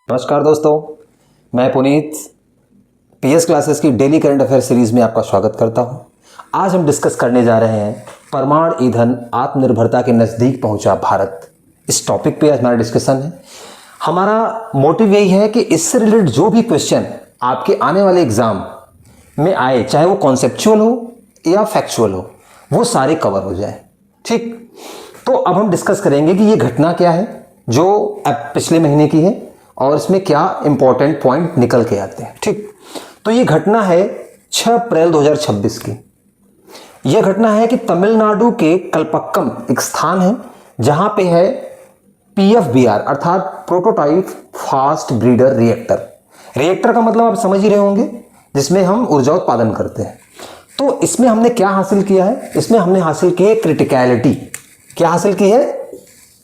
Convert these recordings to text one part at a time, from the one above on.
नमस्कार दोस्तों, मैं पुनीत पीएस क्लासेस की डेली करंट अफेयर सीरीज में आपका स्वागत करता हूं। आज हम डिस्कस करने जा रहे हैं परमाणु ईंधन आत्मनिर्भरता के नज़दीक पहुंचा भारत। इस टॉपिक पे आज हमारा डिस्कशन है। हमारा मोटिव यही है कि इससे रिलेटेड जो भी क्वेश्चन आपके आने वाले एग्जाम में आए, चाहे वो कॉन्सेप्चुअल हो या फैक्चुअल हो, वो सारे कवर हो जाए। ठीक, तो अब हम डिस्कस करेंगे कि ये घटना क्या है जो अब पिछले महीने की है और इसमें क्या इंपॉर्टेंट पॉइंट निकल के आते हैं। ठीक, तो ये घटना है 6 अप्रैल 2026 की। यह घटना है कि तमिलनाडु के कलपक्कम एक स्थान है जहां पे है पीएफबीआर अर्थात prototype fast breeder reactor. Reactor का मतलब आप समझ ही रहे होंगे, जिसमें हम ऊर्जा उत्पादन करते हैं। तो इसमें हमने क्या हासिल किया है? इसमें हमने हासिल की है क्रिटिकलिटी। क्या हासिल की है?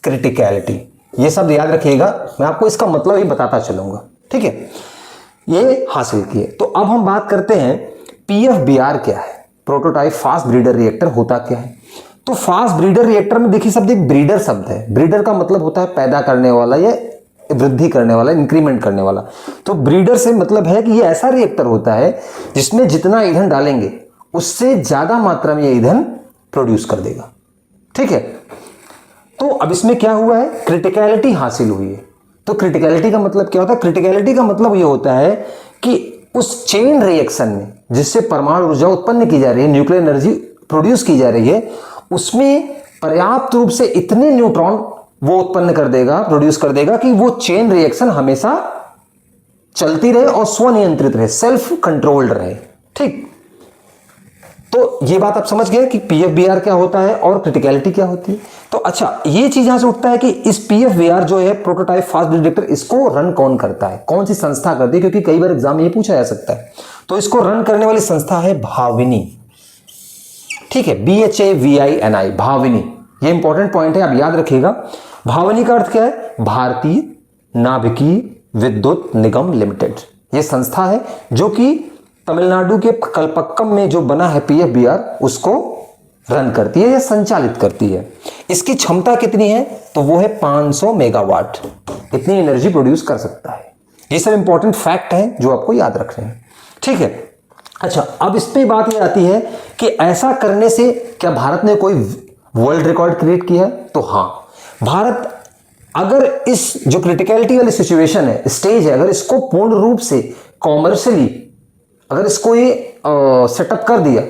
क्रिटिकलिटी। ये सब याद रखिएगा, मैं आपको इसका मतलब ही बताता चलूंगा। ठीक है, ये हासिल किए। तो अब हम बात करते हैं पीएफबीआर क्या है, प्रोटोटाइप फास्ट ब्रीडर रिएक्टर होता क्या है। तो फास्ट ब्रीडर रिएक्टर में देखिए शब्द एक ब्रीडर शब्द है। ब्रीडर का मतलब होता है पैदा करने वाला या वृद्धि करने वाला, इंक्रीमेंट करने वाला। तो ब्रीडर से मतलब है कि ये ऐसा रिएक्टर होता है जिसमें जितना ईंधन डालेंगे उससे ज्यादा मात्रा में ये ईंधन प्रोड्यूस कर देगा। ठीक है, तो अब इसमें क्या हुआ है? क्रिटिकलिटी हासिल हुई है। तो क्रिटिकलिटी का मतलब क्या होता है? क्रिटिकलिटी का मतलब ये होता है कि उस चेन रिएक्शन में जिससे परमाणु ऊर्जा उत्पन्न की जा रही है, न्यूक्लियर एनर्जी प्रोड्यूस की जा रही है, उसमें पर्याप्त रूप से इतने न्यूट्रॉन वो उत्पन्न कर देगा, प्रोड्यूस कर देगा कि वो चेन रिएक्शन हमेशा चलती रहे और स्वनियंत्रित रहे, सेल्फ कंट्रोल्ड रहे। ठीक, तो ये बात आप समझ गए कि पीएफबीआर क्या होता है और क्रिटिकलिटी क्या होती है। तो अच्छा, ये चीज यहां से उठता है कि इस पीएफबीआर जो है प्रोटोटाइप फास्ट ब्रीडर रिएक्टर, इसको रन कौन करता है, कौन सी संस्था करती है? क्योंकि कई बार एग्जाम में ये पूछा जा सकता है। तो इसको रन करने वाली संस्था है भाविनी। ठीक है, BHAVINI, भाविनी। ये इंपॉर्टेंट पॉइंट है, आप याद रखिएगा। भाविनी का अर्थ क्या है? भारतीय नाभिकीय विद्युत निगम लिमिटेड। ये संस्था है जो कि तमिलनाडु के कलपक्कम में जो बना है पीएफबीआर, उसको रन करती है या संचालित करती है। इसकी क्षमता कितनी है? तो वो है 500 मेगावाट। इतनी एनर्जी प्रोड्यूस कर सकता है। ये सब इंपॉर्टेंट फैक्ट है जो आपको याद रखने हैं। ठीक है, अच्छा, अब इस पे बात ये आती है कि ऐसा करने से क्या भारत ने कोई वर्ल्ड रिकॉर्ड क्रिएट किया है? तो हाँ, भारत अगर इस जो क्रिटिकलिटी वाली सिचुएशन है, स्टेज है, अगर इसको पूर्ण रूप से कॉमर्शियली अगर इसको ये सेटअप कर दिया,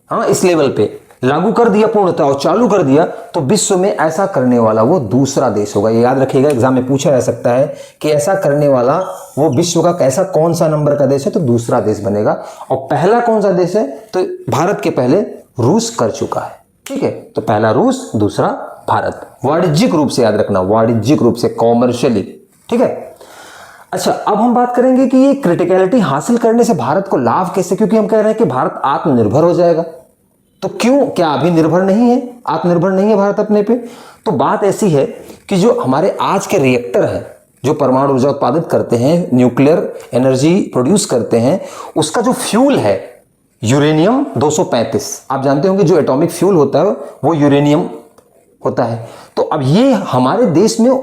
हाँ, इस लेवल पे लागू कर दिया पूर्णतः और चालू कर दिया, तो विश्व में ऐसा करने वाला वो दूसरा देश होगा। ये याद रखिएगा, एग्जाम में पूछा जा सकता है कि ऐसा करने वाला वो विश्व का कैसा कौन सा नंबर का देश है, तो दूसरा देश बनेगा। और पहला कौन सा देश है? तो भारत के पहले रूस कर चुका है। ठीक है, तो पहला रूस, दूसरा भारत। वाणिज्यिक रूप से याद रखना, वाणिज्यिक रूप से, कॉमर्शियली। ठीक है, अच्छा, अब हम बात करेंगे कि ये क्रिटिकलिटी हासिल करने से भारत को लाभ कैसे, क्योंकि हम कह रहे हैं कि भारत आत्मनिर्भर हो जाएगा। तो क्यों, क्या अभी निर्भर नहीं है, आत्मनिर्भर नहीं है भारत अपने पे? तो बात ऐसी है कि जो हमारे आज के रिएक्टर हैं, जो परमाणु ऊर्जा उत्पादित करते हैं, न्यूक्लियर एनर्जी प्रोड्यूस करते हैं, उसका जो फ्यूल है यूरेनियम 235। आप जानते होंगे जो एटॉमिक फ्यूल होता है वो यूरेनियम होता है। तो अब ये हमारे देश में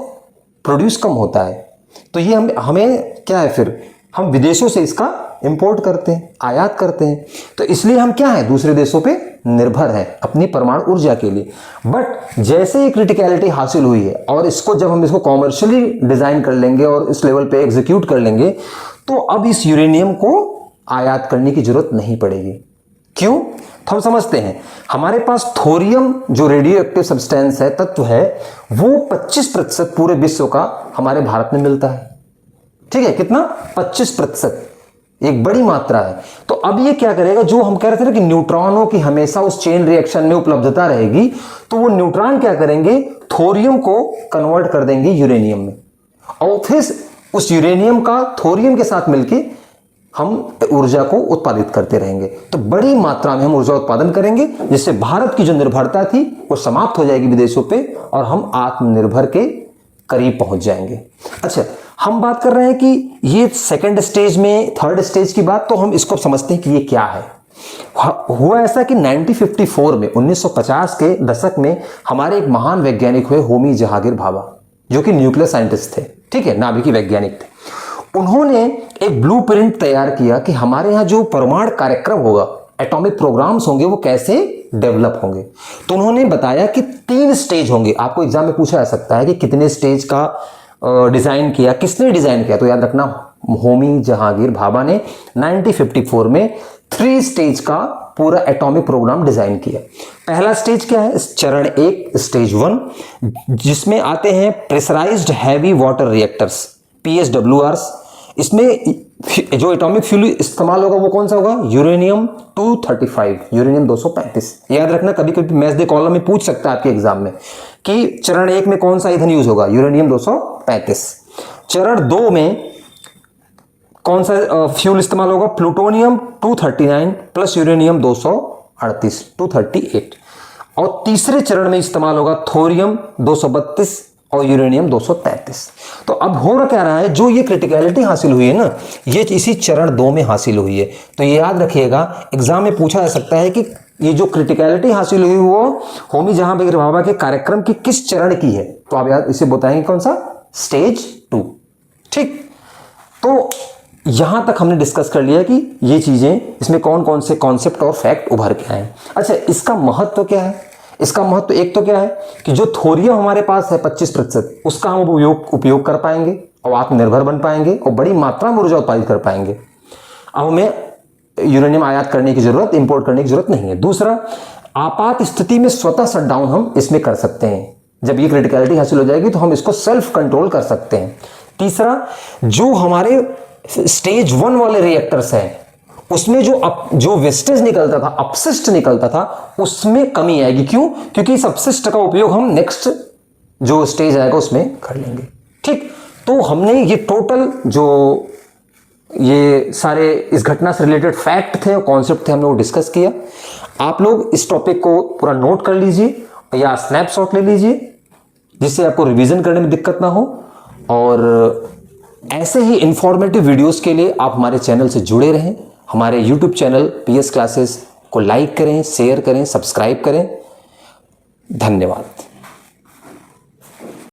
प्रोड्यूस कम होता है, तो ये हमें क्या है, फिर हम विदेशों से इसका इंपोर्ट करते हैं, आयात करते हैं। तो इसलिए हम क्या है, दूसरे देशों पे निर्भर हैं अपनी परमाणु ऊर्जा के लिए। बट जैसे ही क्रिटिकलिटी हासिल हुई है और इसको जब हम इसको कॉमर्शियली डिजाइन कर लेंगे और इस लेवल पे एग्जीक्यूट कर लेंगे, तो अब इस यूरेनियम को आयात करने की जरूरत नहीं पड़ेगी। क्यों? तो हम समझते हैं, हमारे पास थोरियम जो रेडियो एक्टिव सब्सटेंस है, तत्व है, वो 25% पूरे विश्व का हमारे भारत में मिलता है। ठीक है, कितना? 25%, एक बड़ी मात्रा है। तो अब ये क्या करेगा, जो हम कह रहे थे ना कि न्यूट्रॉनों की हमेशा उस चेन रिएक्शन में उपलब्धता रहेगी, तो वो न्यूट्रॉन क्या करेंगे, थोरियम को कन्वर्ट कर देंगे यूरेनियम में, और फिर उस यूरेनियम का थोरियम के साथ मिलके हम ऊर्जा को उत्पादित करते रहेंगे। तो बड़ी मात्रा में हम ऊर्जा उत्पादन करेंगे, जिससे भारत की जो निर्भरता थी वो समाप्त हो जाएगी विदेशों पे, और हम आत्मनिर्भर के करीब पहुंच जाएंगे। अच्छा, हम बात कर रहे हैं कि ये सेकंड स्टेज में, थर्ड स्टेज की बात, तो हम इसको समझते हैं कि ये क्या है। हुआ ऐसा कि 1954 में, 1950 के दशक में हमारे एक महान वैज्ञानिक हुए, होमी जहांगीर भाभा, जो कि न्यूक्लियर साइंटिस्ट थे। ठीक है, नाभिकीय वैज्ञानिक थे। उन्होंने एक ब्लूप्रिंट तैयार किया कि हमारे यहाँ जो परमाणु कार्यक्रम होगा, एटॉमिक प्रोग्राम्स होंगे, वो कैसे डेवलप होंगे। तो उन्होंने बताया कि 3 स्टेज होंगे। आपको एग्जाम में पूछा जा सकता है कि कितने स्टेज का डिजाइन किया, किसने डिजाइन किया। तो याद रखना, होमी जहांगीर भाभा ने 1954 में 3 स्टेज का पूरा एटॉमिक प्रोग्राम डिजाइन किया। पहला स्टेज क्या है? चरण 1 स्टेज 1, जिसमें आते हैं pressurized heavy water reactors, PSWRs। इसमें जो एटॉमिक फ्यूल इस्तेमाल होगा वो कौन सा होगा? Uranium 235, uranium 235। याद रखना, कभी कभी मैथ्स दे कॉलम में पूछ सकता है आपके एग्जाम में कि चरण 1 में कौन सा ईंधन यूज होगा? यूरेनियम 235। चरण 2 में कौन सा फ्यूल इस्तेमाल होगा? Plutonium 239 plus uranium 238, 238। और तीसरे चरण में इस्तेमाल होगा थोरियम 232 और यूरेनियम 233। तो अब हो क्या रहा है, जो ये क्रिटिकलिटी हासिल हुई है ना, ये इसी चरण 2 में हासिल हुई है। तो ये याद रखिएगा, एग्जाम में पूछा जा सकता है कि ये जो क्रिटिकलिटी हासिल हुई वो होमी जहांगीर भाभा के कार्यक्रम की किस चरण की है। तो आप याद इसे बताएंगे कौन सा? स्टेज 2। ठीक, तो यहां तक हमने डिस्कस कर लिया कि ये चीजें, इसमें कौन कौन से कॉन्सेप्ट और फैक्ट उभर के आए। अच्छा, इसका महत्व क्या है? इसका महत्व एक तो क्या है कि जो थोरियम हमारे पास है 25%, उसका हम उपयोग कर पाएंगे और आत्मनिर्भर बन पाएंगे और बड़ी मात्रा में ऊर्जा उत्पादित कर पाएंगे। अब हमें यूरेनियम आयात करने की जरूरत, इंपोर्ट करने की जरूरत नहीं है। दूसरा, आपात स्थिति में स्वतः शटडाउन हम इसमें कर सकते हैं। जब ये क्रिटिकलिटी हासिल हो जाएगी तो हम इसको सेल्फ कंट्रोल कर सकते हैं। तीसरा, जो हमारे स्टेज 1 वाले रिएक्टर्स हैं, उसमें जो वेस्टेज निकलता था, अपशिष्ट निकलता था, उसमें कमी आएगी। क्यों? क्योंकि इस अपशिष्ट का उपयोग हम नेक्स्ट जो स्टेज आएगा उसमें कर लेंगे। ठीक, तो हमने ये टोटल जो ये सारे इस घटना से रिलेटेड फैक्ट थे और कॉन्सेप्ट थे, हमने वो डिस्कस किया। आप लोग इस टॉपिक को पूरा नोट कर लीजिए या स्नैपशॉट ले लीजिए, जिससे आपको रिवीजन करने में दिक्कत ना हो। और ऐसे ही इंफॉर्मेटिव वीडियोस के लिए आप हमारे चैनल से जुड़े रहें। हमारे YouTube चैनल PS क्लासेस को लाइक करें, शेयर करें, सब्सक्राइब करें। धन्यवाद।